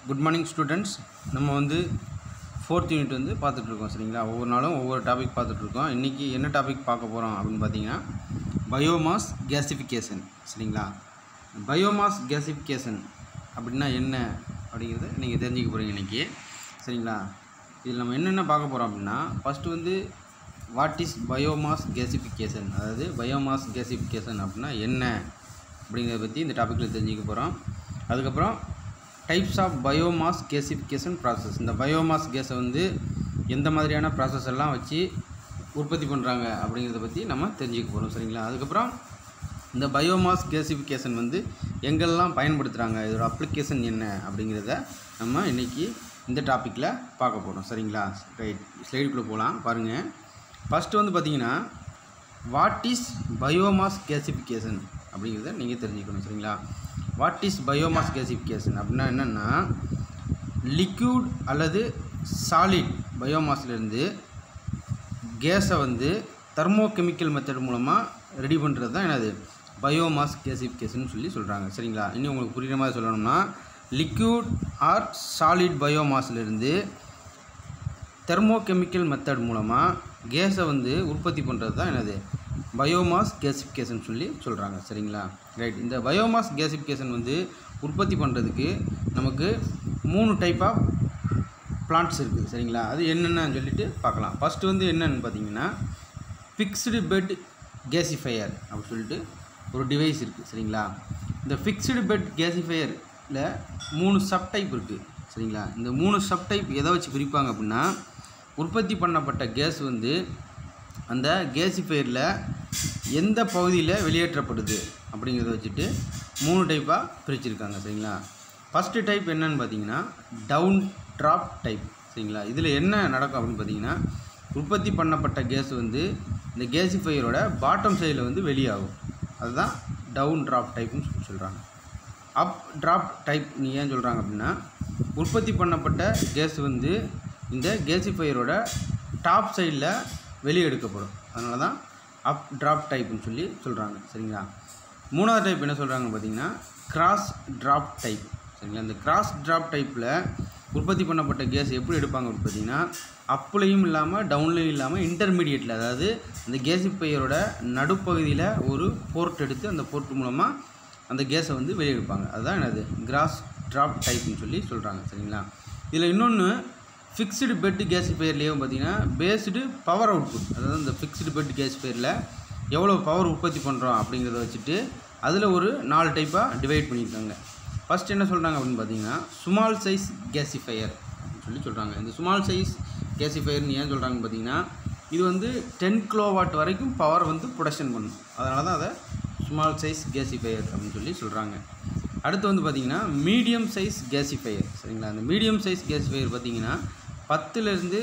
Good morning students. நம்ம வந்து 4th unit வந்து பார்த்துட்ருக்கோம் சரிங்களா. ஒவ்வொரு நாளும் ஒவ்வொரு டாபிக் பார்த்துட்ருக்கோம். இன்றைக்கி என்ன டாபிக் பார்க்க போகிறோம் அப்படின்னு பார்த்தீங்கன்னா பயோமாஸ் கேசிஃபிகேஷன் சரிங்களா. பயோமாஸ் கேசிஃபிகேஷன் அப்படின்னா என்ன அப்படிங்கிறத நீங்கள் தெரிஞ்சுக்க போகிறீங்க இன்றைக்கி சரிங்களா. இதில் நம்ம என்னென்ன பார்க்க போகிறோம் அப்படின்னா ஃபஸ்ட்டு வந்து வாட் இஸ் பயோமாஸ் கேசிஃபிகேஷன், அதாவது பயோமாஸ் கேசிஃபிகேஷன் அப்படின்னா என்ன அப்படிங்கிறத பற்றி இந்த டாப்பிக்கில் தெரிஞ்சுக்க போகிறோம். அதுக்கப்புறம் டைப்ஸ் ஆஃப் பயோமாஸ் கேசிஃபிகேஷன் ப்ராசஸ், இந்த பயோமாஸ் கேஸை வந்து எந்த மாதிரியான ப்ராசஸ் எல்லாம் வச்சு உற்பத்தி பண்ணுறாங்க அப்படிங்கிறத பற்றி நம்ம தெரிஞ்சுக்க போகிறோம் சரிங்களா. அதுக்கப்புறம் இந்த பயோமாஸ் கேசிஃபிகேஷன் வந்து எங்கெல்லாம் பயன்படுத்துகிறாங்க, இதோட அப்ளிகேஷன் என்ன அப்படிங்கிறத நம்ம இன்றைக்கி இந்த டாப்பிக்கில் பார்க்க போகிறோம் சரிங்களா. ரைட், ஸ்லைடுக்குள்ளே போகலாம் பாருங்கள். ஃபஸ்ட்டு வந்து பார்த்திங்கன்னா வாட் இஸ் பயோமாஸ் கேசிஃபிகேஷன் அப்படிங்கிறத நீங்கள் தெரிஞ்சுக்கணும் சரிங்களா. வாட் இஸ் பயோமாஸ் கேசிஃபிகேஷன் அப்படின்னா என்னென்னா லிக்யூட் அல்லது சாலிட் பயோமாஸ்லேருந்து கேஸை வந்து தெர்மோகெமிக்கல் மெத்தட் மூலமாக ரெடி பண்ணுறது தான் என்னது பயோமாஸ் கேசிஃபிகேஷன் சொல்லி சொல்கிறாங்க சரிங்களா. இன்னும் உங்களுக்கு புரிகிற மாதிரி சொல்லணும்னா லிக்யூட் ஆர் சாலிட் பயோமாஸ்லேருந்து தெர்மோகெமிக்கல் மெத்தட் மூலமாக கேஸை வந்து உற்பத்தி பண்ணுறது தான் என்னது பயோமாஸ் கேசிஃபிகேஷன் சொல்லி சொல்கிறாங்க சரிங்களா. ரைட், இந்த பயோமாஸ் கேசிஃபிகேஷன் வந்து உற்பத்தி பண்ணுறதுக்கு நமக்கு 3 டைப் ஆஃப் பிளான்ட்ஸ் இருக்குது சரிங்களா. அது என்னென்னு சொல்லிட்டு பார்க்கலாம். ஃபஸ்ட்டு வந்து என்னென்னு பார்த்தீங்கன்னா ஃபிக்ஸ்டு பெட் கேசிஃபையர் அப்படின்னு சொல்லிட்டு ஒரு டிவைஸ் இருக்குது சரிங்களா. இந்த ஃபிக்ஸ்டு பெட் கேசிஃபையரில் 3 சப் டைப் இருக்குது சரிங்களா. இந்த 3 சப் டைப் எதை வச்சு பிரிப்பாங்க அப்படின்னா உற்பத்தி பண்ணப்பட்ட கேஸ் வந்து அந்த கேசிஃபையரில் எந்த பகுதியில் வெளியேற்றப்படுது அப்படிங்கிறத வச்சுட்டு 3 டைப்பாக பிரிச்சுருக்காங்க சரிங்களா. ஃபஸ்ட்டு டைப் என்னன்னு பார்த்தீங்கன்னா டவுன் ட்ராப் டைப் சரிங்களா. இதில் என்ன நடக்கும் அப்படின்னு பார்த்தீங்கன்னா உற்பத்தி பண்ணப்பட்ட கேஸ் வந்து இந்த கேசிஃபையரோட பாட்டம் சைடில் வந்து வெளியாகும், அதுதான் டவுன் ட்ராப் டைப்னு சொல்கிறாங்க. அப் ட்ராப் டைப் நீ ஏன் சொல்கிறாங்க அப்படின்னா உற்பத்தி பண்ணப்பட்ட கேஸ் வந்து இந்த கேசிஃபையரோட டாப் சைடில் வெளியே எடுக்கப்படும், அதனால தான் அப் ட்ராப் டைப்னு சொல்லி சொல்கிறாங்க சரிங்களா. 3வது டைப் என்ன சொல்கிறாங்கன்னு பார்த்தீங்கன்னா கிராஸ் ட்ராப் டைப் சரிங்களா. இந்த கிராஸ் ட்ராப் டைப்பில் உற்பத்தி பண்ணப்பட்ட கேஸ் எப்படி எடுப்பாங்க அப்படின்னு பார்த்தீங்கன்னா அப்லையும் இல்லாமல் டவுன்லையும் இல்லாமல் இன்டர்மீடியட்டில், அதாவது அந்த கேசிஃபையரோட நடுப்பகுதியில் ஒரு போர்ட் எடுத்து அந்த போர்ட் மூலமாக அந்த கேஸை வந்து வெளியே எடுப்பாங்க, அதுதான் என்னது கிராஸ் ட்ராப் டைப்னு சொல்லி சொல்கிறாங்க சரிங்களா. இதில் இன்னொன்று ஃபிக்ஸ்டு பெட் கேசிஃபையர்லேயே பார்த்தீங்கன்னா பேஸ்டு பவர் அவுட்புட், அதாவது இந்த ஃபிக்ஸ்டு பெட் கேசிஃபையரில் எவ்வளோ பவர் உற்பத்தி பண்ணுறோம் அப்படிங்கிறத வச்சுட்டு அதில் ஒரு 4 டைப்பாக டிவைட் பண்ணியிருக்காங்க. ஃபஸ்ட் என்ன சொல்கிறாங்க அப்படின்னு பார்த்தீங்கன்னா ஸ்மால் சைஸ் கேசிஃபையர் அப்படின்னு சொல்கிறாங்க. இந்த ஸ்மால் சைஸ் கேசிஃபையர்னு ஏன் சொல்கிறாங்கன்னு பார்த்தீங்கன்னா இது வந்து 10 kW வரைக்கும் பவர் வந்து ப்ரொடக்ஷன் பண்ணும், அதனால தான் அதை ஸ்மால் சைஸ் கேசிஃபையர் அப்படின்னு சொல்கிறாங்க. அடுத்து வந்து பார்த்திங்கன்னா மீடியம் சைஸ் கேசிஃபையர் சரிங்களா. அந்த மீடியம் சைஸ் கேசிஃபையர் பார்த்திங்கன்னா 10லேருந்து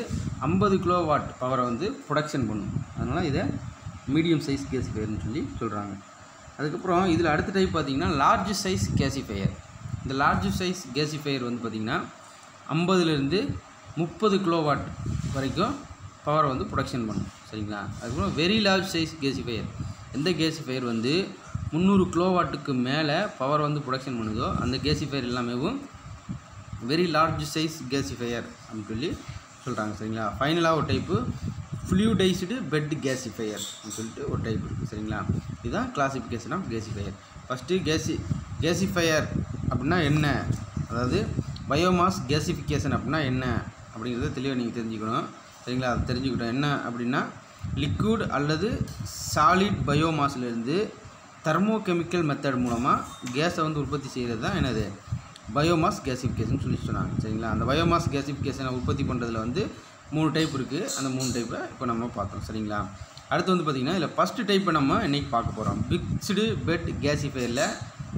50 kW பவரை வந்து ப்ரொடக்ஷன் பண்ணும், அதனால் இதை மீடியம் சைஸ் கேசிஃபையர்னு சொல்லி சொல்கிறாங்க. அதுக்கப்புறம் இதில் அடுத்த டைப் பார்த்திங்கன்னா லார்ஜ் சைஸ் கேசிஃபையர். இந்த லார்ஜ் சைஸ் கேசிஃபையர் வந்து பார்த்திங்கன்னா 50லேருந்து 30 kW வரைக்கும் பவரை வந்து ப்ரொடக்ஷன் பண்ணும் சரிங்களா. அதுக்கப்புறம் வெரி லார்ஜ் சைஸ் கேசிஃபையர், எந்த கேசிஃபையர் வந்து 300 kW மேலே பவர் வந்து ப்ரொடக்ஷன் பண்ணுதோ அந்த கேசிஃபையர் எல்லாமே வெரி லார்ஜ் சைஸ் கேசிஃபையர் அப்படின்னு சொல்லி சொல்கிறாங்க சரிங்களா. ஃபைனலாக ஒரு டைப்பு ஃப்ளூயிடைஸ்டு பெட் கேசிஃபையர் அப்படின்னு சொல்லிட்டு ஒரு டைப் இருக்குது சரிங்களா. இதுதான் கிளாசிஃபிகேஷன் ஆஃப் கேசிஃபையர். ஃபஸ்ட்டு கேசிஃபையர் அப்படின்னா என்ன, அதாவது பயோமாஸ் கேசிஃபிகேஷன் அப்படின்னா என்ன அப்படிங்கிறத தெளிவாக நீங்கள் தெரிஞ்சுக்கணும் சரிங்களா. அது தெரிஞ்சுக்கிட்டோம் என்ன அப்படின்னா லிக்விட் அல்லது சாலிட் பயோமாஸ்லேருந்து தெர்மோகெமிக்கல் மெத்தட் மூலமாக கேஸை வந்து உற்பத்தி செய்கிறது தான் என்னது பயோமாஸ் கேசிஃபிகேஷன் சொல்லி சொன்னாங்க சரிங்களா. அந்த பயோமாஸ் கேசிஃபிகேஷனை உற்பத்தி பண்ணுறதுல வந்து 3 டைப் இருக்குது, அந்த 3 டைப்பை இப்போ நம்ம பார்த்தோம் சரிங்களா. அடுத்து வந்து பார்த்திங்கன்னா இதில் ஃபஸ்ட்டு டைப்பை நம்ம இன்றைக்கி பார்க்க போகிறோம். ஃபிக்ஸ்டு பெட் கேசிஃபையரில்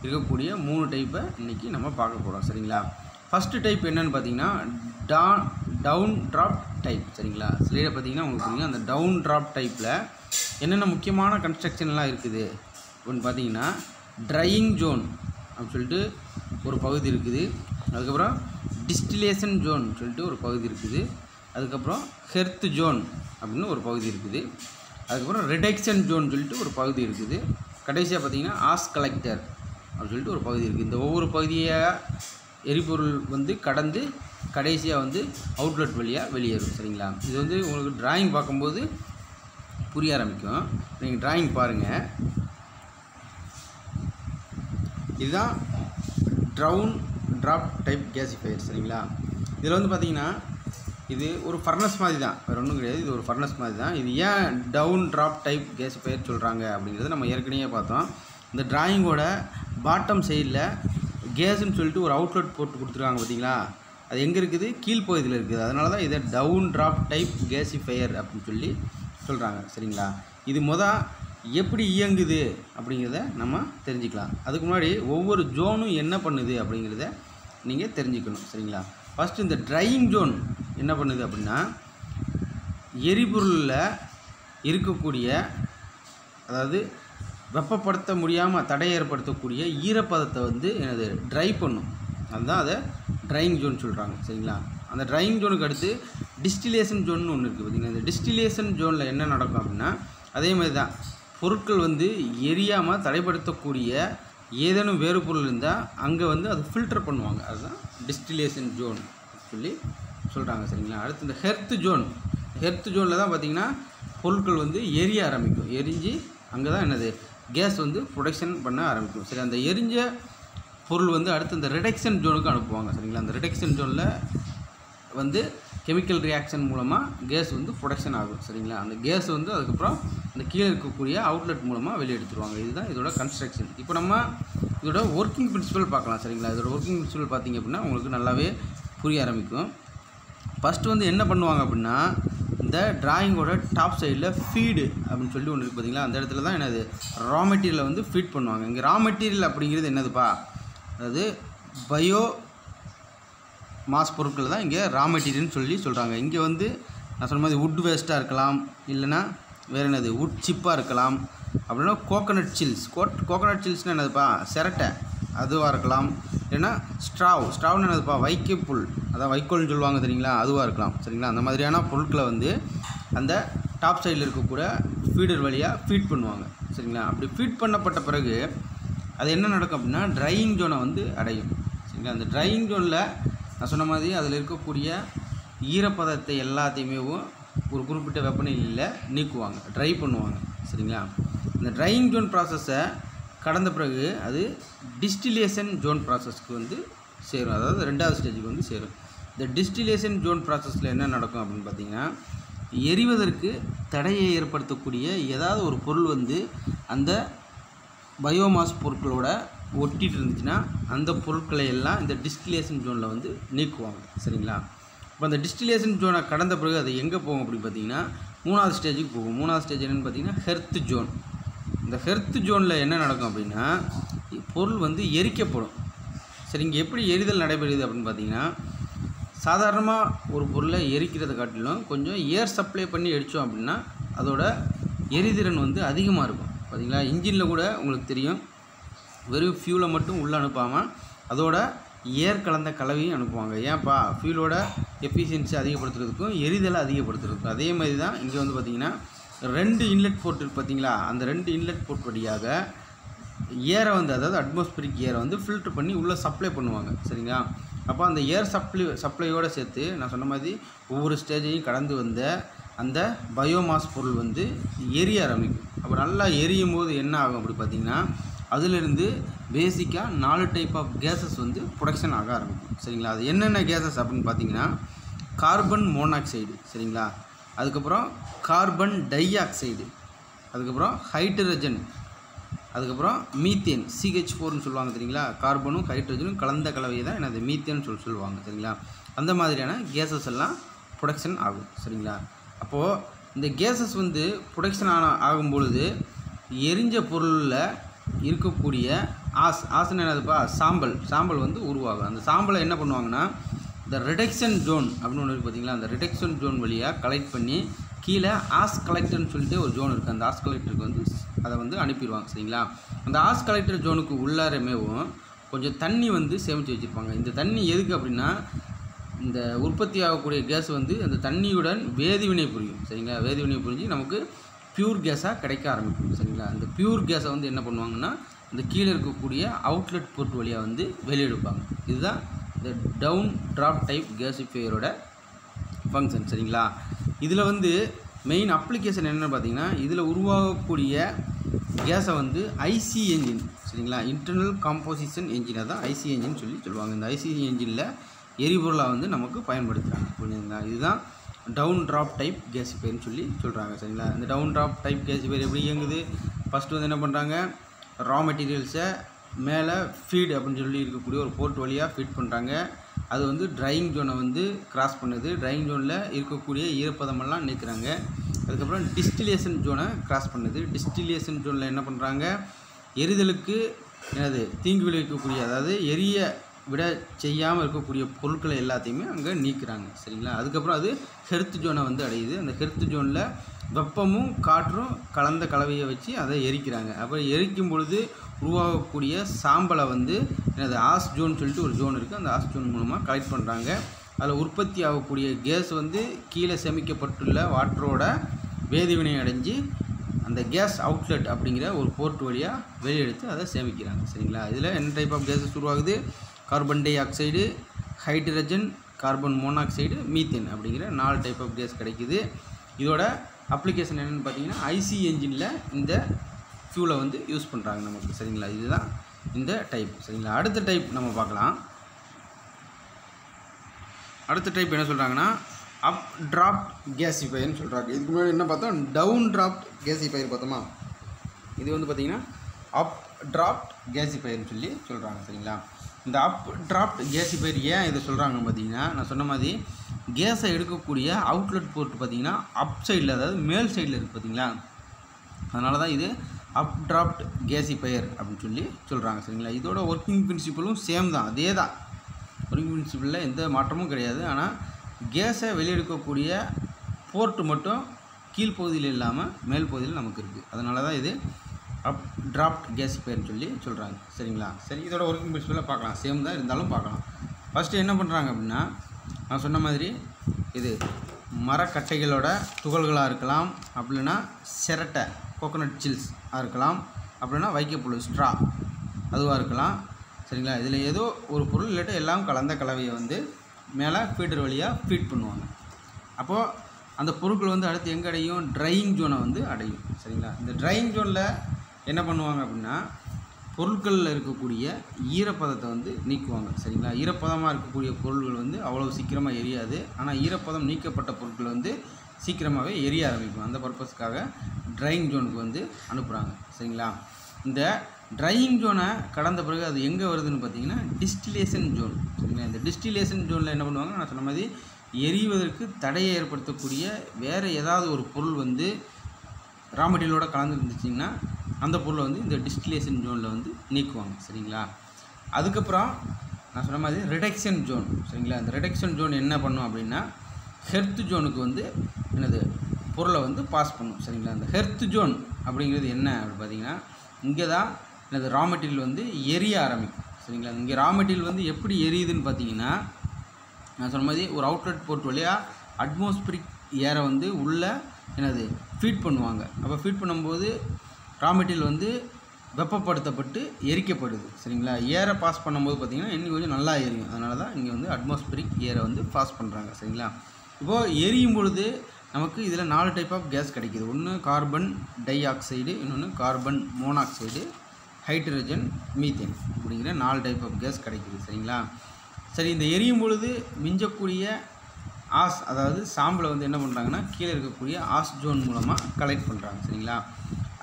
இருக்கக்கூடிய 3 டைப்பை இன்றைக்கி நம்ம பார்க்க போகிறோம் சரிங்களா. ஃபஸ்ட்டு டைப் என்னென்னு பார்த்தீங்கன்னா டவுன் ட்ராப் டைப் சரிங்களா. ஸ்லைடை பார்த்தீங்கன்னா உங்களுக்கு புரியுங்க. அந்த டவுன் ட்ராப் டைப்பில் என்னென்ன முக்கியமான கன்ஸ்ட்ரக்ஷன்லாம் இருக்குது அப்படின்னு பார்த்தீங்கன்னா ட்ரையிங் ஜோன் அப்படின்னு சொல்லிட்டு ஒரு பகுதி இருக்குது, அதுக்கப்புறம் டிஸ்டிலேஷன் ஜோன் சொல்லிட்டு ஒரு பகுதி இருக்குது, அதுக்கப்புறம் ஹெர்த் ஜோன் அப்படின்னு ஒரு பகுதி இருக்குது, அதுக்கப்புறம் ரிடக்ஷன் ஜோன் சொல்லிட்டு ஒரு பகுதி இருக்குது, கடைசியாக பார்த்திங்கன்னா ஆஸ் கலெக்டர் அப்படின்னு சொல்லிட்டு ஒரு பகுதி இருக்குது. இந்த ஒவ்வொரு பகுதியை எரிபொருள் வந்து கடந்து கடைசியாக வந்து அவுட்லெட் வழியாக வெளியேறும். சரிங்களா? இது வந்து உங்களுக்கு டிராயிங் பார்க்கும்போது புரிய ஆரம்பிக்கும். நீங்கள் டிராயிங் பாருங்கள். இதுதான் டவுன் ட்ராப் டைப் கேசிஃபையர். சரிங்களா? இதில் வந்து பார்த்திங்கன்னா இது ஒரு ஃபர்னஸ் மாதிரி தான், வேறு ஒன்றும் கிடையாது. இது ஒரு ஃபர்னஸ் மாதிரி தான். இது ஏன் டவுன் ட்ராப் டைப் கேசிஃபையர் சொல்கிறாங்க அப்படிங்கிறத நம்ம ஏற்கனவே பார்த்தோம். இந்த டிராயிங்கோட பாட்டம் சைடில் கேஸுன்னு சொல்லிட்டு ஒரு அவுட்லெட் போட்டு கொடுத்துருக்காங்க பார்த்தீங்களா? அது எங்கே இருக்குது? கீழ்ப்பகுதியில் இருக்குது. அதனால தான் இதை டவுன் ட்ராப் டைப் கேசிஃபையர் அப்படின்னு சொல்லி சொல்கிறாங்க. சரிங்களா? இது எப்படி இயங்குது அப்படிங்கிறத நம்ம தெரிஞ்சுக்கலாம். அதுக்கு முன்னாடி ஒவ்வொரு ஜோனும் என்ன பண்ணுது அப்படிங்கிறத நீங்கள் தெரிஞ்சுக்கணும். சரிங்களா? ஃபஸ்ட்டு இந்த ட்ரையிங் ஜோன் என்ன பண்ணுது அப்படின்னா, எரிபொருளில் இருக்கக்கூடிய, அதாவது வெப்பப்படுத்த முடியாமல் தடை ஏற்படுத்தக்கூடிய ஈரப்பதத்தை வந்து எனது ட்ரை பண்ணும். அதுதான் அதை ட்ரையிங் ஜோன் சொல்கிறாங்க. சரிங்களா? அந்த ட்ரையிங் ஜோனுக்கு அடுத்து டிஸ்டிலேஷன் ஜோன் ஒன்று இருக்குது பார்த்திங்கன்னா. இந்த டிஸ்டிலேஷன் ஜோனில் என்ன நடக்கும் அப்படின்னா, அதே மாதிரி தான் பொருட்கள் வந்து எரியாமல் தடைப்படுத்தக்கூடிய ஏதேனும் வேறு பொருள் இருந்தால் அங்கே வந்து அது ஃபில்டர் பண்ணுவாங்க. அதுதான் டிஸ்டிலேஷன் ஜோன் சொல்லி சொல்கிறாங்க. சரிங்களா? அடுத்து இந்த ஹெர்த் ஜோனில் தான் பார்த்திங்கன்னா பொருட்கள் வந்து எரிய ஆரம்பிக்கும். எரிஞ்சு அங்கே தான் என்னது கேஸ் வந்து ப்ரொடக்ஷன் பண்ண ஆரம்பிக்கும். சரி, அந்த எரிஞ்ச பொருள் வந்து அடுத்து இந்த ரிடக்ஷன் ஜோனுக்கு அனுப்புவாங்க. சரிங்களா? அந்த ரிடக்ஷன் ஜோனில் வந்து கெமிக்கல் ரியாக்ஷன் மூலமாக கேஸ் வந்து ப்ரொடக்ஷன் ஆகும். சரிங்களா? அந்த கேஸ் வந்து அதுக்கப்புறம் அந்த கீழே இருக்கக்கூடிய அவுட்லெட் மூலமாக வெளியெடுத்துருவாங்க. இதுதான் இதோட கன்ஸ்ட்ரக்ஷன். இப்போ நம்ம இதோட ஒர்க்கிங் பிரின்சிபல் பார்க்கலாம். சரிங்களா? இதோட ஒர்க்கிங் பிரின்சிபல் பார்த்திங்க அப்படின்னா உங்களுக்கு நல்லாவே புரிய ஆரம்பிக்கும். ஃபஸ்ட்டு வந்து என்ன பண்ணுவாங்க அப்படின்னா, இந்த டிராயிங்கோட டாப் சைடில் ஃபீடு அப்படின்னு சொல்லி ஒன்று இருக்குது பார்த்தீங்களா? அந்த இடத்துல தான் என்னது ரா மெட்டீரியலை வந்து ஃபீட் பண்ணுவாங்க. இங்கே ரா மெட்டீரியல் அப்படிங்கிறது என்னதுப்பா? அதாவது பயோ மாஸ் பொருட்கள் தான் இங்கே ரா மெட்டீரியல்னு சொல்லி சொல்கிறாங்க. இங்கே வந்து நான் சொன்ன மாதிரி வுட் வேஸ்ட்டாக இருக்கலாம், இல்லைனா வேறு என்னது வுட் சிப்பாக இருக்கலாம், அப்படின்னா கோகோனட் சில்ஸ்னால் என்னதுப்பா? சிரட்டை அதுவாக இருக்கலாம், இல்லைன்னா ஸ்ட்ராவ்னு என்னதுப்பா? வைக்கப்புல், அதான் வைக்கோல்னு சொல்லுவாங்க தெரியுங்களா? அதுவாக இருக்கலாம். சரிங்களா? அந்த மாதிரியான பொருட்களை வந்து அந்த டாப் சைடில் இருக்கக்கூடிய ஃபீடர் வழியாக ஃபீட் பண்ணுவாங்க. சரிங்களா? அப்படி ஃபீட் பண்ணப்பட்ட பிறகு அது என்ன நடக்கும் அப்படின்னா ட்ரையிங் ஜோனை வந்து அடையும். சரிங்களா? அந்த ட்ரையிங் ஜோனில் நான் சொன்ன மாதிரி அதில் இருக்கக்கூடிய ஈரப்பதத்தை எல்லாத்தையுமே ஒரு குறிப்பிட்ட வெப்பநிலையில் நீக்குவாங்க, ட்ரை பண்ணுவாங்க. சரிங்களா? இந்த ட்ரையிங் ஜோன் ப்ராசஸை கடந்த பிறகு அது டிஸ்டிலேஷன் ஜோன் ப்ராசஸ்க்கு வந்து சேரும். அதாவது 2வது ஸ்டேஜுக்கு வந்து சேரும். இந்த டிஸ்டிலேஷன் ஜோன் ப்ராசஸில் என்ன நடக்கும் அப்படின்னு பார்த்திங்கன்னா, எரிவதற்கு தடையை ஏற்படுத்தக்கூடிய ஏதாவது ஒரு பொருள் வந்து அந்த பயோமாஸ் பொருட்களோட ஒட்டிகிட்டு இருந்துச்சுன்னா அந்த பொருட்களை எல்லாம் இந்த டிஸ்டிலேஷன் ஜோனில் வந்து நீக்குவாங்க. சரிங்களா? இப்போ அந்த டிஸ்டிலேஷன் ஜோனை கடந்த பிறகு அது எங்கே போகும் அப்படின்னு பார்த்திங்கன்னா 3வது ஸ்டேஜுக்கு போகும். 3வது ஸ்டேஜ் என்னென்னு பார்த்திங்கன்னா ஹெர்த் ஜோன். இந்த ஹெர்த் ஜோனில் என்ன நடக்கும் அப்படின்னா பொருள் வந்து எரிக்கப்படும். சரி, இங்கே எப்படி எரிதல் நடைபெறுது அப்படின்னு பார்த்திங்கன்னா, சாதாரணமாக ஒரு பொருளை எரிக்கிறத காட்டிலும் கொஞ்சம் ஏர் சப்ளை பண்ணி எரித்தோம் அப்படின்னா அதோட எரிதிறன் வந்து அதிகமாக இருக்கும். பார்த்திங்களா? இன்ஜினில் கூட உங்களுக்கு தெரியும், வெறும் ஃபியூலை மட்டும் உள்ளே அனுப்பாமல் அதோட ஏர் கலந்த கலவையும் அனுப்புவாங்க. ஏன்ப்பா? ஃபியூலோட எஃபிஷியன்சி அதிகப்படுத்துறதுக்கும் எரிதலை அதிகப்படுத்துறதுக்கும். அதே மாதிரி தான் இங்கே வந்து பார்த்திங்கன்னா 2 இன்லெட் போர்ட் இருக்குது பார்த்தீங்களா? அந்த 2 இன்லெட் போர்ட் வழியாக ஏரை வந்து, அதாவது அட்மாஸ்பியரிக் ஏரை வந்து ஃபில்ட்ரு பண்ணி உள்ளே சப்ளை பண்ணுவாங்க. சரிங்களா? அப்போ அந்த ஏர் சப்ளையோடு சேர்த்து நான் சொன்ன மாதிரி ஒவ்வொரு ஸ்டேஜையும் கடந்து வந்த அந்த பயோமாஸ் பொருள் வந்து எரிய ஆரம்பிக்கும். அப்போ நல்லா எரியும் போது என்ன ஆகும் அப்படி பார்த்திங்கன்னா, அதிலிருந்து பேசிக்காக 4 டைப் ஆஃப் கேஸஸ் வந்து ப்ரொடக்ஷன் ஆக ஆரம்பிக்கும். சரிங்களா? அது என்னென்ன கேஸஸ் அப்படின்னு பார்த்திங்கன்னா, கார்பன் மோனாக்சைடு. சரிங்களா? அதுக்கப்புறம் கார்பன் டை ஆக்சைடு, அதுக்கப்புறம் ஹைட்ரஜன், அதுக்கப்புறம் மீத்தேன், CH4ன்னு சொல்லுவாங்க தெரியுங்களா? கார்பனும் ஹைட்ரஜனும் கலந்த கலவையை தான் என்னது மீத்தேன்னு சொல்லுவாங்க. சரிங்களா? அந்த மாதிரியான கேஸஸ் எல்லாம் ப்ரொடக்ஷன் ஆகும். சரிங்களா? அப்போது இந்த கேஸஸ் வந்து ப்ரொடக்ஷன் ஆகும் பொழுது எரிஞ்ச பொருளில் இருக்கக்கூடிய ஆசுன்னு என்னதுப்பா? சாம்பல் வந்து உருவாகும். அந்த சாம்பலை என்ன பண்ணுவாங்கன்னா இந்த ரிடக்ஷன் ஜோன் அப்படின்னு ஒன்று இருக்குது பார்த்தீங்களா? அந்த ரிடக்ஷன் ஜோன் வழியாக கலெக்ட் பண்ணி கீழே ஆஸ் கலெக்டர்னு சொல்லிட்டு ஒரு ஜோன் இருக்குது. அந்த ஆஸ் கலெக்டருக்கு வந்து அதை வந்து அனுப்பிடுவாங்க. சரிங்களா? அந்த ஆஸ் கலெக்டர் ஜோனுக்கு உள்ளாரமேவும் கொஞ்சம் தண்ணி வந்து சேமித்து வச்சுருப்பாங்க. இந்த தண்ணி எதுக்கு அப்படின்னா, இந்த உற்பத்தி ஆகக்கூடிய கேஸ் வந்து அந்த தண்ணியுடன் வேதிவினை புரியும். சரிங்களா? வேதிவினை புரிஞ்சு நமக்கு பியூர் கேஸாக கிடைக்க ஆரம்பிக்கும். சரிங்களா? அந்த பியூர் கேஸை வந்து என்ன பண்ணுவாங்கன்னா இந்த கீழே இருக்கக்கூடிய அவுட்லெட் போர்ட் வழியாக வந்து வெளியெடுப்பாங்க. இதுதான் இந்த டவுன் ட்ராப் டைப் கேசிஃபையரோட ஃபங்க்ஷன். சரிங்களா, இதில் வந்து மெயின் அப்ளிகேஷன் என்னென்னு பார்த்தீங்கன்னா, இதில் உருவாகக்கூடிய கேஸை வந்து ஐசி என்ஜின், சரிங்களா, இன்டர்னல் காம்போசிஷன் என்ஜினை தான் ஐசி என்ஜின் சொல்லுவாங்க. இந்த ஐசி என்ஜினில் எரிபொருளாக வந்து நமக்கு பயன்படுத்துகிறாங்க. புரிஞ்சுங்களா, இதுதான் டவுன் ட்ராப் டைப் கேசிஃபையர்னு சொல்கிறாங்க. சரிங்களா, இந்த டவுன் ட்ராப் டைப் கேசிஃபையர் எப்படி இயங்குது? ஃபஸ்ட்டு வந்து என்ன பண்ணுறாங்க, ரா மெட்டீரியல்ஸை மேலே ஃபீட் அப்படின்னு சொல்லி இருக்கக்கூடிய ஒரு போர்ட் வழியாக ஃபீட் பண்ணுறாங்க. அது வந்து ட்ரையிங் ஜோனை வந்து கிராஸ் பண்ணுது. ட்ரையிங் ஜோனில் இருக்கக்கூடிய ஈரப்பதமெல்லாம் நீக்குறாங்க. அதுக்கப்புறம் டிஸ்டிலேஷன் ஜோனை கிராஸ் பண்ணுது. டிஸ்டிலேஷன் ஜோனில் என்ன பண்ணுறாங்க, எரிதலுக்கு தீங்கு விளைவிக்கக்கூடிய, அதாவது எரிய விட செய்யாமல் இருக்கக்கூடிய பொருட்களை எல்லாத்தையுமே அங்கே நீக்குறாங்க. சரிங்களா, அதுக்கப்புறம் அது ஹெர்த் ஜோனை வந்து அடையுது. அந்த ஹெர்த் ஜோனில் வெப்பமும் காற்றும் கலந்த கலவையை வச்சு அதை எரிக்கிறாங்க. அப்புறம் எரிக்கும் பொழுது உருவாகக்கூடிய சாம்பலை வந்து ஆஸ் ஜோன் சொல்லிட்டு ஒரு ஜோன் இருக்குது. அந்த ஆஸ் ஜோன் மூலமாக கலெக்ட் பண்ணுறாங்க. அதில் உற்பத்தி ஆகக்கூடிய கேஸ் வந்து கீழே சேமிக்கப்பட்டுள்ள வாட்டரோட வேதிவினை அடைஞ்சு அந்த கேஸ் அவுட்லெட் அப்படிங்கிற ஒரு போர்ட் வழியாக வெளியெடுத்து அதை சேமிக்கிறாங்க. சரிங்களா, இதில் என்ன டைப் ஆஃப் கேஸஸ் உருவாகுது? Carbon di oxide, hydrogen, carbon monoxide, methane அப்படிங்கிற 4 டைப் ஆஃப் கேஸ் கிடைக்குது. இதோட அப்ளிகேஷன் என்னென்னு பார்த்தீங்கன்னா, ஐசி என்ஜினில் இந்த ஃபியூலை வந்து யூஸ் பண்ணுறாங்க நமக்கு. சரிங்களா, இதுதான் இந்த டைப். சரிங்களா, அடுத்த டைப் நம்ம பார்க்கலாம். அடுத்த டைப் என்ன சொல்கிறாங்கன்னா, அப் ட்ராப்ட் கேசிஃபையர்னு சொல்கிறாங்க. இதுக்கு முன்னாடி என்ன பார்த்தோம், டவுன் ட்ராப்ட் கேசிஃபையர் பார்த்தோமா. இது வந்து பார்த்திங்கன்னா அப் ட்ராப்ட் கேசிஃபையர்னு சொல்கிறாங்க. சரிங்களா, இந்த அப் ட்ராப்ட் கேசிஃபையர் ஏன் இதை சொல்கிறாங்கன்னு பார்த்தீங்கன்னா, நான் சொன்ன மாதிரி கேஸை எடுக்கக்கூடிய அவுட்லெட் போர்ட் பார்த்திங்கன்னா அப் சைடில், அதாவது மேல் சைடில் இருக்குது பார்த்தீங்களா. அதனால தான் இது அப் ட்ராப்ட் கேசிஃபையர் அப்படின்னு சொல்கிறாங்க. சரிங்களா, இதோட ஒர்க்கிங் பிரின்சிபலும் சேம் தான், அதே தான். ஒர்க்கிங் பிரின்சிபலில் எந்த மாற்றமும் கிடையாது. ஆனால் கேஸை வெளியெடுக்கக்கூடிய போர்ட்டு மட்டும் கீழ்ப்பகுதியில் இல்லாமல் மேல் பகுதியில் நமக்கு இருக்குது. அதனால தான் இது அப் ட்ராப்ட் கேசிஃபையர்னு சொல்கிறாங்க. சரிங்களா, சரி, இதோட ஒர்க்கிங் பிரின்சிபலில் பார்க்கலாம். சேம் தான், இருந்தாலும் பார்க்கலாம். ஃபஸ்ட்டு என்ன பண்ணுறாங்க அப்படின்னா, நான் சொன்ன மாதிரி இது மரக்கட்டைகளோட துகள்களாக இருக்கலாம், அப்படின்னா சிரட்டை கோகோனட் சில்ஸாக இருக்கலாம், அப்படின்னா வைக்கப்புழு ஸ்ட்ரா அதுவாக இருக்கலாம். சரிங்களா, இதில் ஏதோ ஒரு பொருள் இல்லாட்டி எல்லாம் கலந்த கலவையை வந்து மேலே ஃபீடர் வழியாக ஃபீட் பண்ணுவாங்க. அப்போது அந்த பொருட்கள் வந்து அடுத்து எங்கே அடையும், ட்ரையிங் ஜோனை வந்து அடையும். சரிங்களா, இந்த ட்ரையிங் ஜோனில் என்ன பண்ணுவாங்க அப்படின்னா, பொருட்களில் இருக்கக்கூடிய ஈரப்பதத்தை வந்து நீக்குவாங்க. சரிங்களா, ஈரப்பதமாக இருக்கக்கூடிய பொருட்கள் வந்து அவ்வளோ சீக்கிரமாக எரியாது. ஆனால் ஈரப்பதம் நீக்கப்பட்ட பொருட்கள் வந்து சீக்கிரமாகவே எரிய ஆரம்பிக்கும். அந்த பர்பஸ்க்காக ட்ரையிங் ஜோனுக்கு வந்து அனுப்புகிறாங்க. சரிங்களா, இந்த ட்ரையிங் ஜோனை கடந்த பிறகு அது எங்கே வருதுன்னு பார்த்தீங்கன்னா, டிஸ்டிலேஷன் ஜோன். சரிங்களா, இந்த டிஸ்டிலேஷன் ஜோனில் என்ன பண்ணுவாங்க, நான் சொன்ன மாதிரி எரிவதற்கு தடையை ஏற்படுத்தக்கூடிய வேறு ஏதாவது ஒரு பொருள் வந்து ரா மெட்டீரியலோட கலந்து இருந்துச்சிங்கன்னா அந்த பொருளை வந்து இந்த டிஸ்டிலேஷன் ஜோனில் வந்து நீக்குவாங்க. சரிங்களா, அதுக்கப்புறம் நான் சொன்ன மாதிரி ரிடக்ஷன் ஜோன். சரிங்களா, இந்த ரிடக்ஷன் ஜோன் என்ன பண்ணும் அப்படின்னா, ஹெர்த் ஜோனுக்கு வந்து பொருளை வந்து பாஸ் பண்ணும். சரிங்களா, இந்த ஹெர்த் ஜோன் அப்படிங்கிறது என்ன அப்படின்னு பார்த்தீங்கன்னா, இங்கே தான் ரா மெட்டீரியல் வந்து எரிய ஆரம்பிக்கும். சரிங்களா, இங்கே ரா மெட்டீரியல் வந்து எப்படி எரியுதுன்னு பார்த்தீங்கன்னா, நான் சொன்ன மாதிரி ஒரு அவுட்லெட் போர்ட் வழியாக அட்மாஸ்பிரிக் ஏரை வந்து உள்ளே ஃபீட் பண்ணுவாங்க. அப்போ ஃபீட் பண்ணும்போது ரா மெட்டீரியல் வந்து வெப்பப்படுத்தப்பட்டு எரிக்கப்படுது. சரிங்களா, ஏரை பாஸ் பண்ணும்போது பார்த்திங்கன்னா இன்னும் கொஞ்சம் நல்லா எரியும். அதனால தான் இங்கே வந்து அட்மாஸ்பிரிக் ஏரை வந்து பாஸ் பண்ணுறாங்க. சரிங்களா, இப்போது எரியும் பொழுது நமக்கு இதில் 4 டைப் ஆஃப் கேஸ் கிடைக்கிது. ஒன்று கார்பன் டை ஆக்சைடு, இன்னொன்று கார்பன் மோனாக்சைடு, ஹைட்ரஜன், மீத்தேன் அப்படிங்கிற 4 டைப் ஆஃப் கேஸ் கிடைக்கிது. சரிங்களா, சரி, இந்த எரியும் பொழுது மிஞ்சக்கூடிய ஆஸ், அதாவது சாம்பலை வந்து என்ன பண்ணுறாங்கன்னா கீழே இருக்கக்கூடிய ஆஸ் ஜோன் மூலமாக கலெக்ட் பண்ணுறாங்க. சரிங்களா,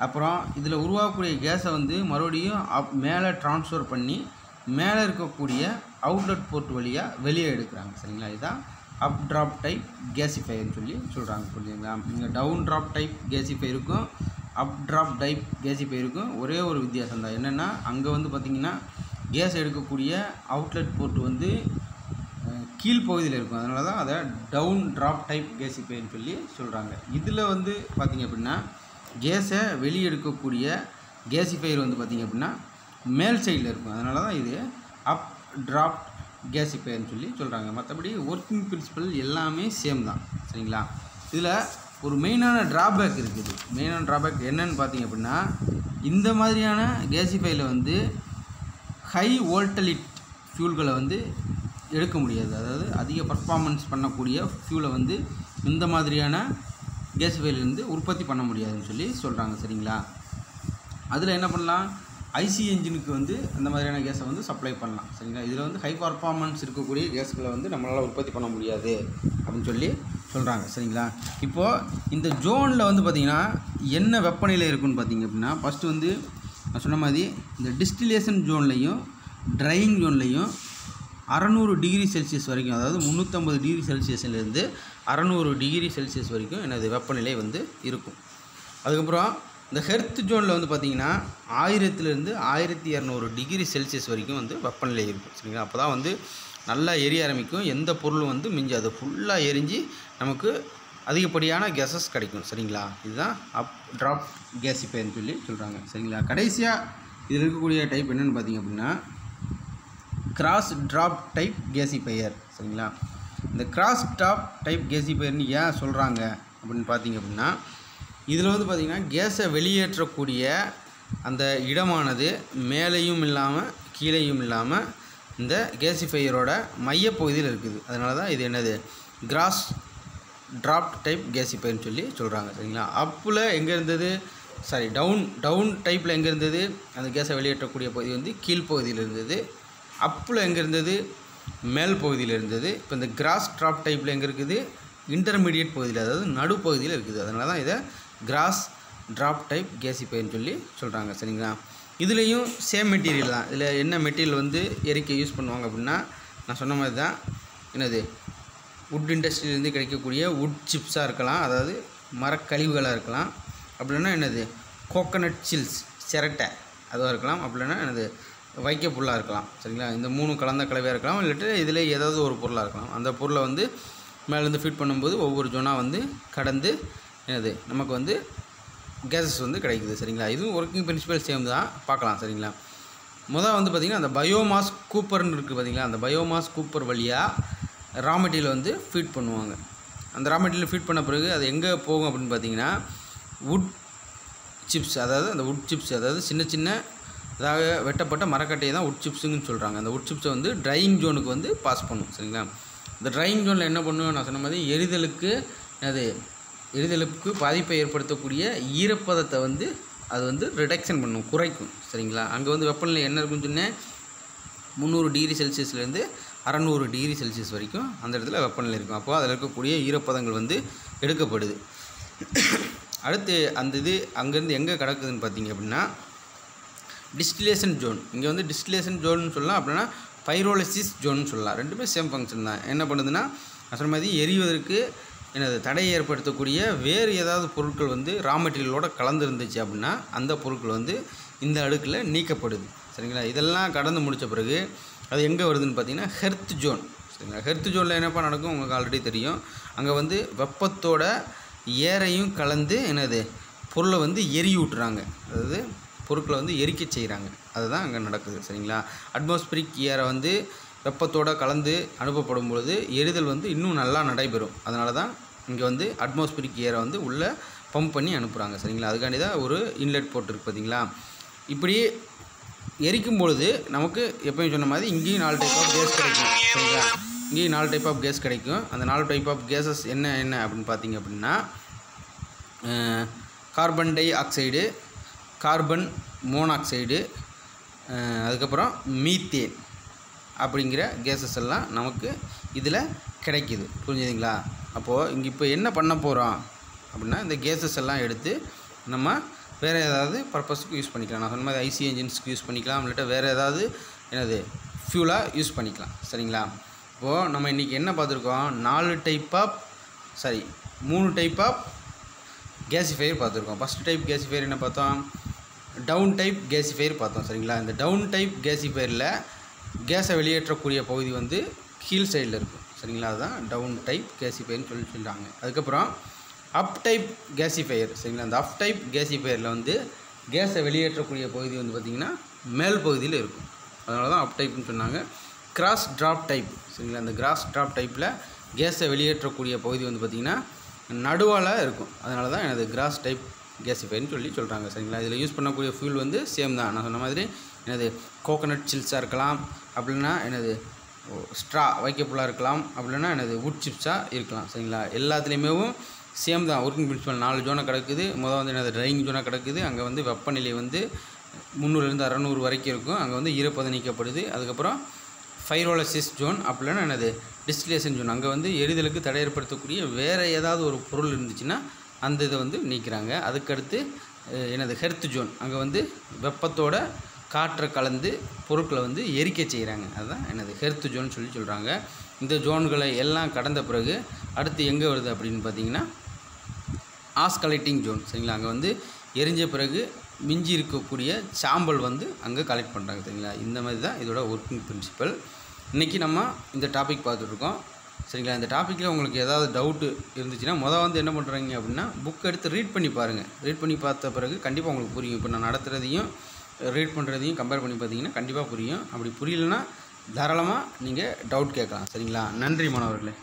அப்புறம் இதில் உருவாகக்கூடிய கேஸை வந்து மறுபடியும் மேலே ட்ரான்ஸ்ஃபர் பண்ணி மேலே இருக்கக்கூடிய அவுட்லெட் போர்ட் வழியாக வெளியே எடுக்கிறாங்க. சரிங்களா, இதுதான் அப் ட்ராப் டைப் கேசிஃபையர்னு சொல்கிறாங்க. புரியுதுங்களா, இங்கே டவுன் ட்ராப் டைப் கேசிஃபையருக்கும் அப் ட்ராப் டைப் கேசிஃபையருக்கும் ஒரே ஒரு வித்தியாசம் தான். என்னென்னா, அங்கே வந்து பார்த்திங்கன்னா கேஸ் எடுக்கக்கூடிய அவுட்லெட் போர்ட் வந்து கீழ்ப்பகுதியில் இருக்கும். அதனால தான் அதை டவுன் ட்ராப் டைப் கேசிஃபையர்னு சொல்கிறாங்க. இதில் வந்து பார்த்திங்க அப்படின்னா கேஸை வெளியெடுக்கக்கூடிய கேசிஃபையர் வந்து பார்த்திங்க அப்படின்னா மேல் சைடில் இருக்கும். அதனால தான் இது அப் ட்ராப் கேசிஃபையர்னு சொல்கிறாங்க. மற்றபடி ஒர்க்கிங் பிரின்சிபல் எல்லாமே சேம் தான். சரிங்களா, இதில் ஒரு மெயினான ட்ராபேக் இருக்குது. மெயினான ட்ராபேக் என்னன்னு பார்த்திங்க அப்படின்னா, இந்த மாதிரியான கேசிஃபையரில் வந்து ஹை வோல்டலிட் ஃபியூல்களை வந்து எடுக்க முடியாது. அதாவது அதிக பர்ஃபார்மன்ஸ் பண்ணக்கூடிய ஃபியூலை வந்து இந்த மாதிரியான கேசிஃபையர்லேருந்து உற்பத்தி பண்ண முடியாதுன்னு சொல்லி சொல்கிறாங்க. சரிங்களா? அதில் என்ன பண்ணலாம், ஐசி என்ஜினுக்கு வந்து அந்த மாதிரியான கேஸை வந்து சப்ளை பண்ணலாம். சரிங்களா? இதில் வந்து ஹை பர்ஃபார்மன்ஸ் இருக்கக்கூடிய கேஸ்களை வந்து நம்மளால் உற்பத்தி பண்ண முடியாது அப்படின்னு சொல்லி சொல்கிறாங்க. சரிங்களா? இப்போது இந்த ஜோனில் வந்து பார்த்திங்கன்னா என்ன வெப்பநிலை இருக்குன்னு பார்த்திங்க அப்படின்னா, ஃபஸ்ட்டு வந்து நான் சொன்ன மாதிரி இந்த டிஸ்டிலேஷன் ஜோன்லையும் ட்ரையிங் ஜோன்லையும் 600 டிகிரி செல்சியஸ் வரைக்கும், அதாவது 350 டிகிரி செல்சியஸ்லேருந்து 600 டிகிரி செல்சியஸ் வரைக்கும் எனது வெப்பநிலை வந்து இருக்கும். அதுக்கப்புறம் இந்த ஹெர்த் ஜோனில் வந்து பார்த்திங்கன்னா 1000லேருந்து 1200 டிகிரி செல்சியஸ் வரைக்கும் வந்து வெப்பநிலை இருக்கும். சரிங்களா? அப்போ தான் வந்து நல்லா எரிய ஆரம்பிக்கும். எந்த பொருளும் வந்து மிஞ்சாது, ஃபுல்லாக எரிஞ்சு நமக்கு அதிகப்படியான கேஸஸ் கிடைக்கும். சரிங்களா? இதுதான் அப் ட்ராப் கேசிஃபையர்னு சொல்லி சொல்கிறாங்க. சரிங்களா? கடைசியாக இதில் இருக்கக்கூடிய டைப் என்னென்னு பார்த்திங்க அப்படின்னா கிராஸ் ட்ராப் டைப் கேசிஃபையர். சரிங்களா? இந்த கிராஸ் ட்ராப் டைப் கேசிஃபையர்னு ஏன் சொல்கிறாங்க அப்படின்னு பார்த்திங்க அப்படின்னா, இதில் வந்து பார்த்திங்கன்னா கேஸை வெளியேற்றக்கூடிய அந்த இடமானது மேலேயும் இல்லாமல் கீழேயும் இல்லாமல் இந்த கேசிஃபையரோட மையப்பகுதியில் இருக்குது. அதனால தான் இது என்னது கிராஸ் ட்ராப் டைப் கேசிஃபையர்னு சொல்லி சொல்கிறாங்க. சரிங்களா? அப்பில் எங்கே இருந்தது, டவுன் டைப்பில் எங்கே இருந்தது, அந்த கேஸை வெளியேற்றக்கூடிய பகுதி வந்து கீழ்ப்பகுதியில் இருந்தது. அப்பில் எங்கே இருந்தது, மேல் பகுதியில் இருந்தது. இப்போ இந்த கிராஸ் ட்ராப் டைப்பில் எங்கே இருக்குது, இன்டர்மீடியட் பகுதியில், அதாவது நடுப்பகுதியில் இருக்குது. அதனால தான் இதை கிராஸ் ட்ராப் டைப் கேசிஃபையர்னு சொல்லி சொல்கிறாங்க. சரிங்களா? இதுலேயும் சேம் மெட்டீரியல் தான். இதில் என்ன மெட்டீரியல் வந்து எரிக்க யூஸ் பண்ணுவாங்க அப்படின்னா, நான் சொன்ன மாதிரி தான் என்னது வுட் இண்டஸ்ட்ரியிலேருந்து கிடைக்கக்கூடிய வுட் சிப்ஸாக இருக்கலாம், அதாவது மரக்கழிவுகளாக இருக்கலாம். அப்படின்னா என்னது கோகனட் சில்ஸ் சிரட்டை அதுவாக இருக்கலாம். அப்படின்னா என்னது வைக்கப்புல்லாக இருக்கலாம். சரிங்களா? இந்த 3 கலந்த கலவையாக இருக்கலாம். இல்லாட்டி இதில் ஏதாவது ஒரு பொருளாக இருக்கலாம். அந்த பொருளை வந்து மேலேருந்து ஃபிட் பண்ணும்போது ஒவ்வொரு ஜோனாக வந்து கடந்து என்னது நமக்கு வந்து கேஸஸ் வந்து கிடைக்குது. சரிங்களா? இதுவும் ஒர்க்கிங் பிரின்சிபல் சேம் தான், பார்க்கலாம். சரிங்களா? முதல் வந்து பார்த்திங்கன்னா அந்த பயோமாஸ் கூப்பர்னு இருக்குது பார்த்திங்களா, அந்த பயோமாஸ் கூப்பர் வழியாக ரா மெட்டீரியல் வந்து ஃபீட் பண்ணுவாங்க. அந்த ரா மெட்டீரியல் ஃபீட் பண்ண பிறகு அது எங்கே போகும் அப்படின்னு பார்த்திங்கன்னா வுட் சிப்ஸ், அதாவது அந்த வுட் சிப்ஸ், அதாவது சின்ன சின்ன அதாவது வெட்டப்பட்ட மரக்கட்டையை தான் வுட் சிப்ஸுங்கன்னு சொல்கிறாங்க. அந்த வுட் சிப்ஸை வந்து ட்ரையிங் ஜோனுக்கு வந்து பாஸ் பண்ணும். சரிங்களா? இந்த ட்ரையிங் ஜோனில் என்ன பண்ணுவோம், நான் சொன்ன மாதிரி எரிதலுக்கு பாதிப்பை ஏற்படுத்தக்கூடிய ஈரப்பதத்தை வந்து அது வந்து ரிடக்ஷன் பண்ணும், குறைக்கும். சரிங்களா? அங்கே வந்து வெப்பநிலை என்ன இருக்குன்னு சொன்னேன், 300 டிகிரி செல்சியஸ்லேருந்து 600 டிகிரி செல்சியஸ் வரைக்கும் அந்த இடத்துல வெப்பநிலை இருக்கும். அப்போது அதில் இருக்கக்கூடிய ஈரப்பதங்கள் வந்து எடுக்கப்படுது. அடுத்து அந்த இது அங்கேருந்து எங்கே கிடக்குதுன்னு பார்த்திங்க அப்படின்னா டிஸ்டிலேஷன் ஜோன். இங்கே வந்து டிஸ்டிலேஷன் ஜோன்னு சொல்லலாம், அப்படின்னா பைரோலிசிஸ் ஜோன்னு சொல்லலாம். ரெண்டுமே சேம் ஃபங்க்ஷன் தான். என்ன பண்ணுதுன்னா, நான் சொன்ன மாதிரி எரிவதற்கு என்னது தடையை ஏற்படுத்தக்கூடிய வேறு ஏதாவது பொருட்கள் வந்து ரா மெட்டீரியலோடு கலந்துருந்துச்சு அப்படின்னா அந்த பொருட்கள் வந்து இந்த அடுக்கில் நீக்கப்படுது. சரிங்களா? இதெல்லாம் கடந்து முடித்த பிறகு அது எங்கே வருதுன்னு பார்த்திங்கன்னா ஹெர்த் ஜோன். சரிங்களா? ஹெர்த் ஜோனில் என்னப்பா நடக்கும் உங்களுக்கு ஆல்ரெடி தெரியும். அங்கே வந்து வெப்பத்தோட ஏரையும் கலந்து என்னது பொருளை வந்து எரியூட்டுறாங்க, அதாவது பொருட்களை வந்து எரிக்க செய்கிறாங்க. அதுதான் அங்கே நடக்குது. சரிங்களா? அட்மாஸ்பிரிக் ஏரை வந்து வெப்பத்தோடு கலந்து அனுப்பப்படும் பொழுது எரிதல் வந்து இன்னும் நல்லா நடைபெறும். அதனால தான் இங்கே வந்து அட்மாஸ்பிரிக் ஏரை வந்து உள்ளே பம்ப் பண்ணி அனுப்புகிறாங்க. சரிங்களா? அதுக்காண்டி தான் ஒரு இன்லெட் போட்டுருக்கு பார்த்திங்களா. இப்படி எரிக்கும் பொழுது நமக்கு எப்பயும் சொன்ன மாதிரி இங்கேயும் 4 டைப் ஆஃப் கேஸ் கிடைக்கும். சரிங்களா? இங்கேயும் 4 டைப் ஆஃப் கேஸ் கிடைக்கும். அந்த 4 டைப் ஆஃப் கேஸஸ் என்ன அப்படின்னு பார்த்திங்க அப்படின்னா carbon di oxide, carbon monoxide, அதுக்கப்புறம் மீத்தேன் அப்படிங்கிற கேஸஸ் எல்லாம் நமக்கு இதில் கிடைக்கிது. புரிஞ்சுதுங்களா? அப்போது இங்கே இப்போ என்ன பண்ண போகிறோம் அப்படின்னா இந்த கேஸஸ் எல்லாம் எடுத்து நம்ம வேறு ஏதாவது பர்பஸுக்கு யூஸ் பண்ணிக்கலாம். நான் சொன்ன மாதிரி ஐசி என்ஜின்ஸ்க்கு யூஸ் பண்ணிக்கலாம், இல்லாட்ட வேறு ஏதாவது என்னது ஃபியூலாக யூஸ் பண்ணிக்கலாம். சரிங்களா? இப்போது நம்ம இன்றைக்கி என்ன பார்த்துருக்கோம், 3 டைப் ஆஃப் கேசிஃபையர் பார்த்துருக்கோம். ஃபஸ்ட் டைப் கேசிஃபையர் என்ன பார்த்தோம், டவுன் டைப் கேசிஃபையர் பார்த்தோம். சரிங்களா? இந்த டவுன் டைப் கேசிஃபையரில் கேஸை வெளியேற்றக்கூடிய பகுதி வந்து கீழ் சைடில் இருக்கும். சரிங்களா? அதுதான் டவுன் டைப் கேசிஃபையர்னு சொல்லிட்டாங்க. அதுக்கப்புறம் அப் டைப் கேசிஃபையர். சரிங்களா? அந்த அப் டைப் கேசிஃபையரில் வந்து கேஸை வெளியேற்றக்கூடிய பகுதி வந்து பார்த்திங்கன்னா மேல் பகுதியில் இருக்கும். அதனால தான் அப் டைப்னு சொன்னாங்க. Cross drop type. சரிங்களா? அந்த கிராஸ் ட்ராப் டைப்பில் கேஸை வெளியேற்றக்கூடிய பகுதி வந்து பார்த்திங்கன்னா நடுவால் இருக்கும். அதனால தான் எனது கிராஸ் டைப் கேசிஃபையர்னு சொல்கிறாங்க. சரிங்களா? இதில் யூஸ் பண்ணக்கூடிய ஃபியூல் வந்து சேம் தான். நான் சொன்ன மாதிரி என்னது கோகனட் சில்ஸாக இருக்கலாம், அப்படின்னா என்னது ஸ்ட்ரா வைக்கப்புல்லாக இருக்கலாம், அப்படின்னா என்னது வுட் சிப்ஸாக இருக்கலாம். சரிங்களா? எல்லாத்துலேயுமே சேம் தான் ஒர்க்கிங் பிரின்சிபல். 4 ஜோனாக கிடக்குது. வந்து என்னது ட்ரையிங் ஜோனாக கிடக்குது. அங்கே வந்து வெப்பநிலை வந்து 300லேருந்து 600 வரைக்கும் இருக்கும். அங்கே வந்து ஈரப்பதம் நீக்கப்படுது. அதுக்கப்புறம் ஃபைரோலசிஸ் ஜோன், அப்படின்னா என்னது டிஸ்டிலேஷன் ஜோன். அங்கே வந்து எரிதலுக்கு தடை ஏற்படுத்தக்கூடிய வேறு ஏதாவது ஒரு பொருள் இருந்துச்சுன்னா அந்த இதை வந்து நீக்கிறாங்க. அதுக்கடுத்து என்னது ஹெர்த் ஜோன். அங்கே வந்து வெப்பத்தோட காற்றை கலந்து பொருட்களை வந்து எரிக்க செய்கிறாங்க. அதுதான் என்னது ஹெர்த் ஜோன் சொல்கிறாங்க. இந்த ஜோன்களை எல்லாம் கடந்த பிறகு அடுத்து எங்கே வருது அப்படின்னு பார்த்தீங்கன்னா ஆஸ்கலேட்டிங் ஜோன். சரிங்களா? அங்கே வந்து எரிஞ்ச பிறகு மிஞ்சி இருக்கக்கூடிய சாம்பல் வந்து அங்கே கலெக்ட் பண்ணுறாங்க. சரிங்களா? இந்த மாதிரி தான் இதோட ஒர்க்கிங் பிரின்சிபல். இன்றைக்கி நம்ம இந்த டாபிக் பார்த்துட்ருக்கோம். சரிங்களா? இந்த டாப்பிக்கில் உங்களுக்கு ஏதாவது டவுட்டு இருந்துச்சுன்னா வந்து என்ன பண்ணுறீங்க அப்படின்னா புக் எடுத்து ரீட் பண்ணி பாருங்கள். ரீட் பண்ணி பார்த்த பிறகு கண்டிப்பாக உங்களுக்கு புரியும். இப்போ நான் நடத்துகிறதையும் ரீட் பண்ணுறதையும் கம்பேர் பண்ணி பார்த்தீங்கன்னா கண்டிப்பாக புரியும். அப்படி புரியலைன்னா தாராளமாக நீங்கள் டவுட் கேட்கலாம். சரிங்களா? நன்றி மாணவர்களே.